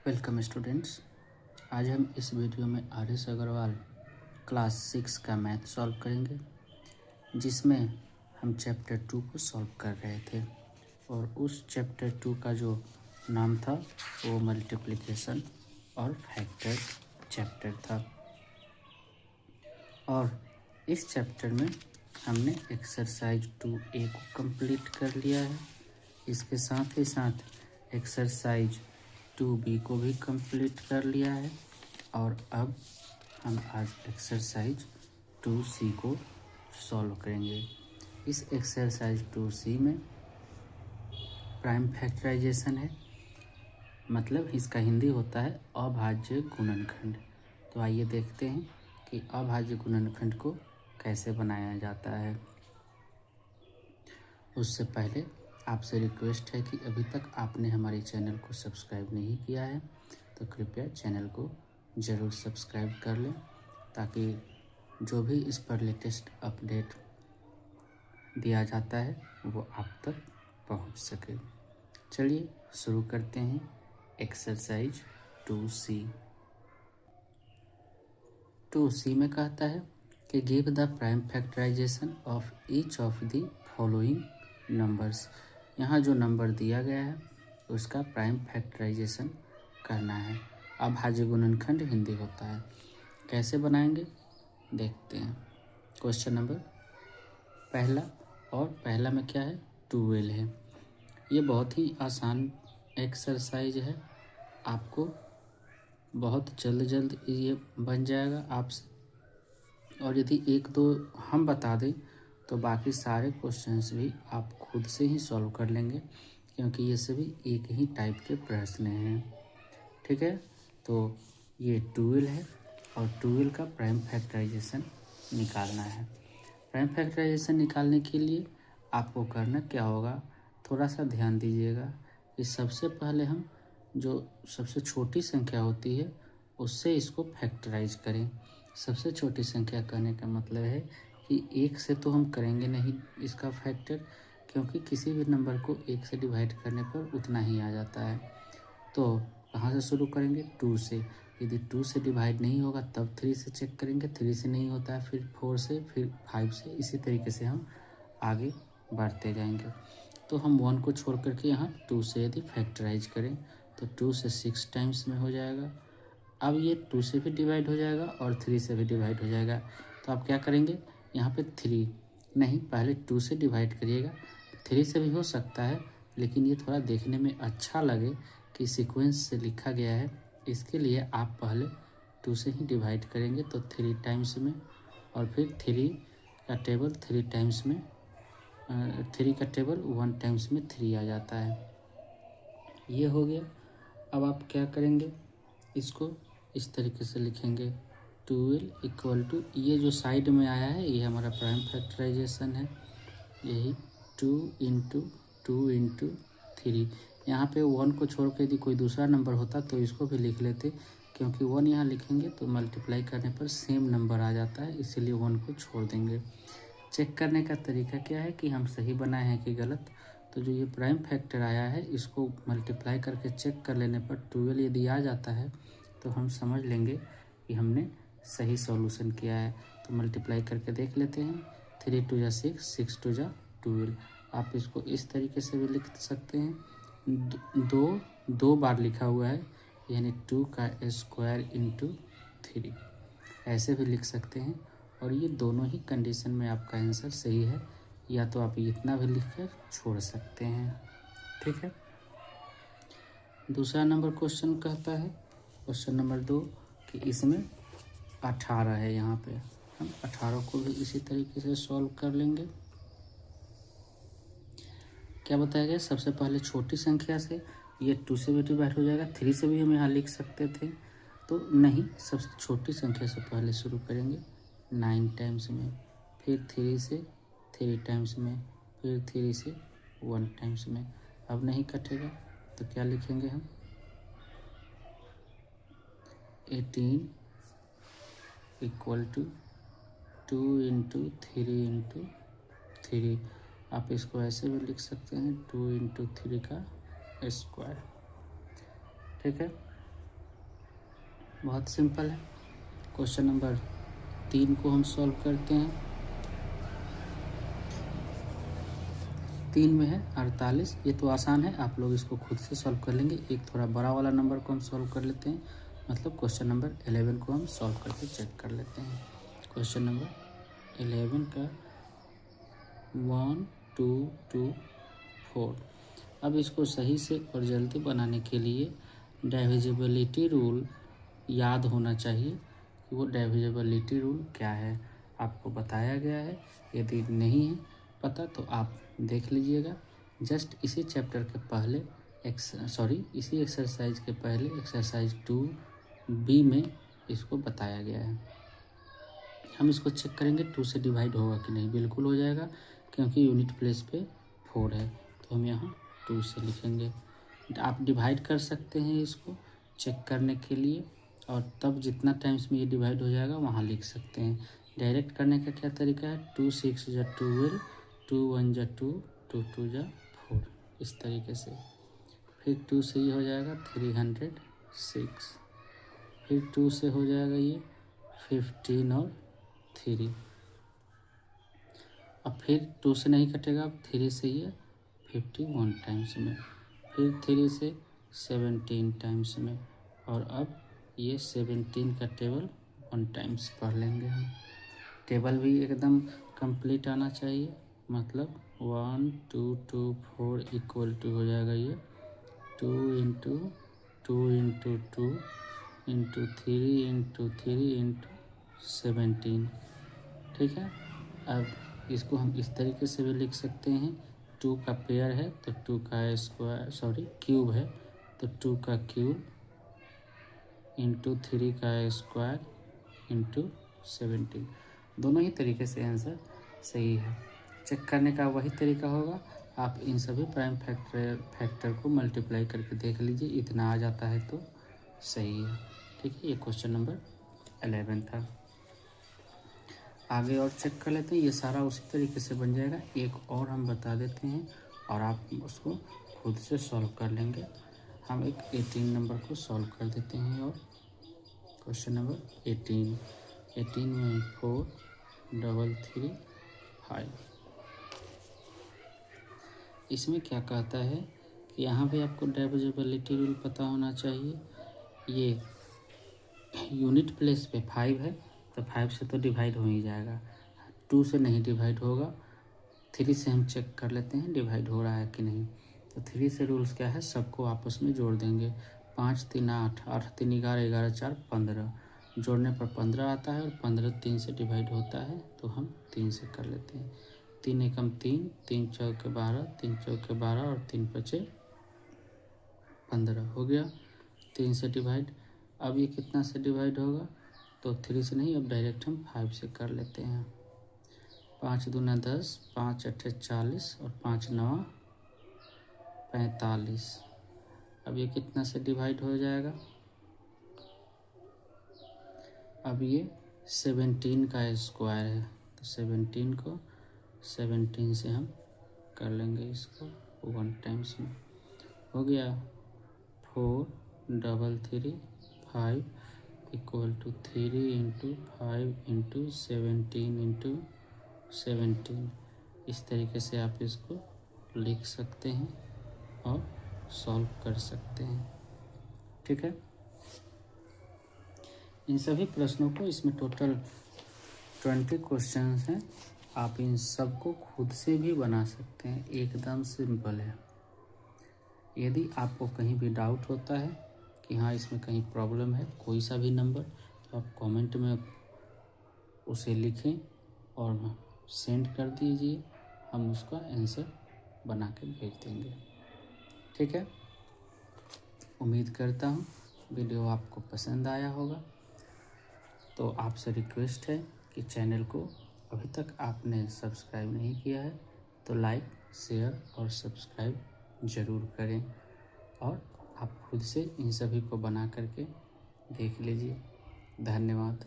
Welcome students. आज हम इस वीडियो में आर.एस. अग्रवाल क्लास 6 का मैथ सॉल्व करेंगे, जिसमें हम चैप्टर 2 को सॉल्व कर रहे थे और उस चैप्टर 2 का जो नाम था वो मल्टीप्लिकेशन और फैक्टर चैप्टर था। और इस चैप्टर में हमने एक्सरसाइज 2A को कंप्लीट कर लिया है। इसके साथ ही साथ एक्सरसाइज 2B को भी कंप्लीट कर लिया है और अब हम आज एक्सरसाइज 2C को सॉल्व करेंगे। इस एक्सरसाइज 2C में प्राइम फैक्टराइजेशन है, मतलब इसका हिंदी होता है अभाज्य गुणनखंड। तो आइए देखते हैं कि अभाज्य गुणनखंड को कैसे बनाया जाता है। उससे पहले आपसे रिक्वेस्ट है कि अभी तक आपने हमारे चैनल को सब्सक्राइब नहीं किया है तो कृपया चैनल को ज़रूर सब्सक्राइब कर लें, ताकि जो भी इस पर लेटेस्ट अपडेट दिया जाता है वो आप तक पहुंच सके। चलिए शुरू करते हैं एक्सरसाइज 2C। 2C में कहता है कि give the prime factorisation of each of the following numbers. यहाँ जो नंबर दिया गया है उसका प्राइम फैक्टराइजेशन करना है। अभाज्य गुणनखंड हिंदी होता है। कैसे बनाएंगे देखते हैं। क्वेश्चन नंबर पहला, और पहला में क्या है 12 है। ये बहुत ही आसान एक्सरसाइज है, आपको बहुत जल्द ये बन जाएगा आपसे। और यदि एक दो हम बता दें तो बाकी सारे क्वेश्चंस भी आप खुद से ही सॉल्व कर लेंगे, क्योंकि ये सभी एक ही टाइप के प्रश्न हैं। ठीक है, तो ये 12 है और 12 का प्राइम फैक्टराइजेशन निकालना है। प्राइम फैक्टराइजेशन निकालने के लिए आपको करना क्या होगा, थोड़ा सा ध्यान दीजिएगा कि सबसे पहले हम जो सबसे छोटी संख्या होती है उससे इसको फैक्टराइज करें। सबसे छोटी संख्या कहने का मतलब है कि 1 से तो हम करेंगे नहीं इसका फैक्टर, क्योंकि किसी भी नंबर को 1 से डिवाइड करने पर उतना ही आ जाता है। तो कहाँ से शुरू करेंगे, 2 से। यदि 2 से डिवाइड नहीं होगा तब 3 से चेक करेंगे, 3 से नहीं होता है फिर 4 से, फिर 5 से, इसी तरीके से हम आगे बढ़ते जाएंगे। तो हम 1 को छोड़ करके यहाँ 2 से यदि फैक्टराइज करें तो 2 से 6 टाइम्स में हो जाएगा। अब ये 2 से भी डिवाइड हो जाएगा और 3 से भी डिवाइड हो जाएगा। तो आप क्या करेंगे, यहाँ पे 3 नहीं, पहले 2 से डिवाइड करिएगा। 3 से भी हो सकता है, लेकिन ये थोड़ा देखने में अच्छा लगे कि सीक्वेंस से लिखा गया है, इसके लिए आप पहले 2 से ही डिवाइड करेंगे तो 3 टाइम्स में, और फिर 3 का टेबल 3 टाइम्स में, 3 का टेबल 1 टाइम्स में 3 आ जाता है। ये हो गया। अब आप क्या करेंगे, इसको इस तरीके से लिखेंगे 12 इक्वल टू, ये जो साइड में आया है ये हमारा प्राइम फैक्टराइजेशन है, यही 2 इंटू 2 इंटू 3। यहाँ पे 1 को छोड़ के यदि कोई दूसरा नंबर होता तो इसको भी लिख लेते, क्योंकि 1 यहाँ लिखेंगे तो मल्टीप्लाई करने पर सेम नंबर आ जाता है, इसीलिए 1 को छोड़ देंगे। चेक करने का तरीका क्या है कि हम सही बनाए हैं कि गलत। तो जो ये प्राइम फैक्टर आया है इसको मल्टीप्लाई करके चेक कर लेने पर 12 यदि आ जाता है तो हम समझ लेंगे कि हमने सही सॉल्यूशन किया है। तो मल्टीप्लाई करके देख लेते हैं, 3 2 जा 6, 6 2 जा 12। आप इसको इस तरीके से भी लिख सकते हैं, दो बार लिखा हुआ है, यानी 2 का स्क्वायर इंटू 3, ऐसे भी लिख सकते हैं। और ये दोनों ही कंडीशन में आपका आंसर सही है, या तो आप इतना भी लिख कर छोड़ सकते हैं। ठीक है, दूसरा नंबर क्वेश्चन कहता है, क्वेश्चन नंबर 2, कि इसमें 18 है। यहाँ पे हम 18 को भी इसी तरीके से सॉल्व कर लेंगे। क्या बताया गया, सबसे पहले छोटी संख्या से, ये 2 से भी डिवाइड हो जाएगा, 3 से भी हम यहाँ लिख सकते थे, तो नहीं, सबसे छोटी संख्या से पहले शुरू करेंगे 9 टाइम्स में, फिर 3 से 3 टाइम्स में, फिर 3 से 1 टाइम्स में। अब नहीं कटेगा तो क्या लिखेंगे हम, 18 इक्वल टू 2 इंटू 3 इंटू 3। आप इसको ऐसे भी लिख सकते हैं, 2 इंटू 3 का स्क्वायर। ठीक है, बहुत सिंपल है। क्वेश्चन नंबर 3 को हम सॉल्व करते हैं। 3 में है 48, ये तो आसान है, आप लोग इसको खुद से सॉल्व कर लेंगे। एक थोड़ा बड़ा वाला नंबर को हम सॉल्व कर लेते हैं, मतलब क्वेश्चन नंबर 11 को हम सॉल्व करके चेक कर लेते हैं। क्वेश्चन नंबर 11 का 1 2 2 4। अब इसको सही से और जल्दी बनाने के लिए डिविजिबिलिटी रूल याद होना चाहिए कि वो डिविजिबिलिटी रूल क्या है, आपको बताया गया है। यदि नहीं है पता तो आप देख लीजिएगा। जस्ट इसी चैप्टर के पहले इसी एक्सरसाइज के पहले एक्सरसाइज 2B में इसको बताया गया है। हम इसको चेक करेंगे 2 से डिवाइड होगा कि नहीं। बिल्कुल हो जाएगा, क्योंकि यूनिट प्लेस पे 4 है, तो हम यहाँ 2 से लिखेंगे। आप डिवाइड कर सकते हैं इसको चेक करने के लिए, और तब जितना टाइम्स में ये डिवाइड हो जाएगा वहाँ लिख सकते हैं। डायरेक्ट करने का क्या तरीका है, 2 6 जा 12, 2 1 जा 2, 2 2 जा 4, इस तरीके से। फिर 2 से ये हो जाएगा 306, फिर 2 से हो जाएगा ये 15 और 3, अब फिर 2 से नहीं कटेगा, अब 3 से ये 51 टाइम्स में, फिर 3 से 17 टाइम्स में, और अब ये 17 का टेबल 1 टाइम्स पढ़ लेंगे हम। टेबल भी एकदम कंप्लीट आना चाहिए, मतलब 1 2 2 4 इक्वल टू हो जाएगा ये 2 into 2 into 2 into 3 into 3 into 17। ठीक है, अब इसको हम इस तरीके से भी लिख सकते हैं। 2 का पेयर है तो 2 का स्क्वायर क्यूब है तो 2 का क्यूब इंटू 3 का स्क्वायर इंटू 17। दोनों ही तरीके से आंसर सही है। चेक करने का वही तरीका होगा, आप इन सभी प्राइम फैक्टर को मल्टीप्लाई करके देख लीजिए, इतना आ जाता है तो सही है। ठीक है, ये क्वेश्चन नंबर 11 था। आगे और चेक कर लेते हैं, ये सारा उसी तरीके से बन जाएगा। एक और हम बता देते हैं और आप उसको खुद से सॉल्व कर लेंगे। हम एक 18 नंबर को सॉल्व कर देते हैं, और क्वेश्चन नंबर 18 में 4 3 3 5। इसमें क्या कहता है कि यहाँ पे आपको डिविजिबिलिटी रूल पता होना चाहिए। ये यूनिट प्लेस पे 5 है तो 5 से तो डिवाइड हो ही जाएगा, 2 से नहीं डिवाइड होगा। 3 से हम चेक कर लेते हैं डिवाइड हो रहा है कि नहीं। तो 3 से रूल्स क्या है, सबको आपस में जोड़ देंगे। 5 3 8, 8 3 11, 11 4 15, जोड़ने पर 15 आता है, और 15 3 से डिवाइड होता है तो हम 3 से कर लेते हैं। 3 एकम 3, 3 चौके 12, 3 चौके 12 और 3 5 15 हो गया। 3 से डिवाइड, अब ये कितना से डिवाइड होगा, तो 3 से नहीं, अब डायरेक्ट हम 5 से कर लेते हैं। 5 दूना 10, 5 8 40 और 5 9 45। अब ये कितना से डिवाइड हो जाएगा, अब ये 17 का स्क्वायर है तो 17 को 17 से हम कर लेंगे इसको 1 टाइम्स में। हो गया 4 3 3 5 equal to 3 into 5 into 17 into 17। इस तरीके से आप इसको लिख सकते हैं और सॉल्व कर सकते हैं। ठीक है, इन सभी प्रश्नों को, इसमें टोटल 20 क्वेश्चंस हैं, आप इन सब को खुद से भी बना सकते हैं, एकदम सिंपल है। यदि आपको कहीं भी डाउट होता है कि हाँ इसमें कहीं प्रॉब्लम है, कोई सा भी नंबर, तो आप कमेंट में उसे लिखें और सेंड कर दीजिए, हम उसका आंसर बना के भेज देंगे। ठीक है, उम्मीद करता हूँ वीडियो आपको पसंद आया होगा। तो आपसे रिक्वेस्ट है कि चैनल को अभी तक आपने सब्सक्राइब नहीं किया है तो लाइक शेयर और सब्सक्राइब ज़रूर करें, और आप खुद से इन सभी को बना करके देख लीजिए। धन्यवाद।